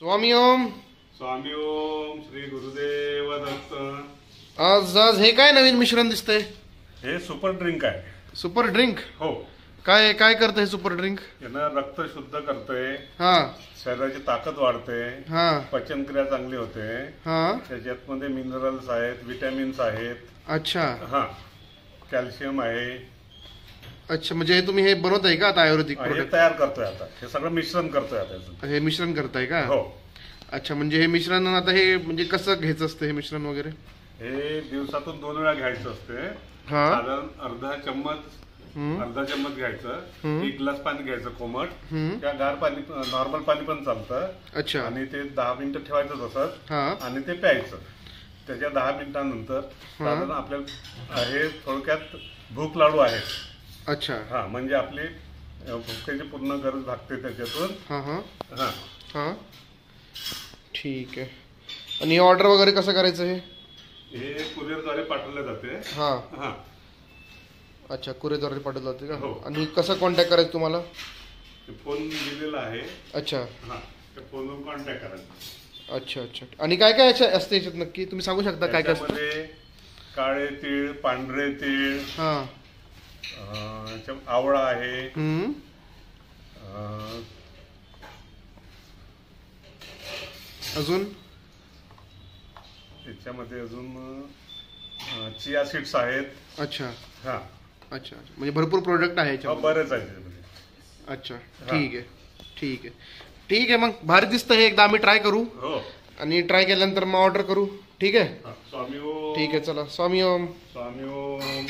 स्वामी ओम. स्वामी ओम. श्री गुरुदेव दत्त. आज आज हे काय नवीन मिश्रण दिसतंय? हे सुपर ड्रिंक आहे. Super drink? हो. काय काय करतं हे सुपर ड्रिंक? यानं रक्त शुद्ध करते, हा शरीराची ताकद वाढते, हा पचनक्रिया चांगली होते, हा. त्याच्यात मध्ये मिनरल्स आहेत, विटॅमिन्स आहेत, अच्छा हा कॅल्शियम आहे. अच्छा, म्हणजे हे तुम्ही हे बनवताय का आता आयुर्वेदिक हे प्रोडक्ट? तयार करतोय आता. हे सगळं मिश्रण करतोय आता. हे मिश्रण करताय का? हो. अच्छा, म्हणजे हे मिश्रण आता हे म्हणजे कसं घ्यायचं असतं हे मिश्रण वगैरे? हे दिवसातून 2 वेळा घ्यायचं असते. हा. साधारण अर्धा चम्मच घ्यायचं. 1 ग्लास पाणी घ्यायचं कोमट. त्या गार पाणी, नॉर्मल पाणी पण चालतं. अच्छा. आणि ते 10 मिनिटं ठेवायचं तसंच. हा. आणि ते प्यायचं. त्याच्या 10 मिनिटांनंतर साधारण आपल्याला हे थोडक्यात भूक लाडू आहे. अच्छा. हा, म्हणजे आपली भुकेची पूर्ण गरज भागते त्याच्यातून. हा हा हा हा. ठीक आहे. आणि ऑर्डर वगैरे कसं करायचं हे? हे कुरिअरद्वारे पाठवले जाते. हा. हा. अच्छा, कुरिअरद्वारे पाठवलं जाते का? हो. आणि कसं कॉन्टॅक्ट करायचं तुम्हाला? फोन दिलेला आहे. अच्छा. हा, त्या फोनवर कॉन्टॅक्ट करायचा. अच्छा अच्छा. आणि काय काय असते याच्यात नक्की तुम्ही सांगू शकता काय काय असतं? त्याच्यामध्ये काळे तीळ, पांढरे तीळ, हा. आवळा आहे, अजून त्याच्यामध्ये अजून चिया सीड्स आहेत. अच्छा हा. अच्छा. म्हणजे भरपूर प्रोडक्ट आहे याच्यामध्ये. बरेच आहे त्याच्यामध्ये. अच्छा, ठीक आहे ठीक आहे ठीक आहे. मग भारी दिसतं हे. एकदा आम्ही ट्राय करू. हो. आणि ट्राय केल्यानंतर मग ऑर्डर करू. ठीक आहे. स्वामी ओम. ठीक आहे, चला. स्वामी ओम. स्वामी ओम.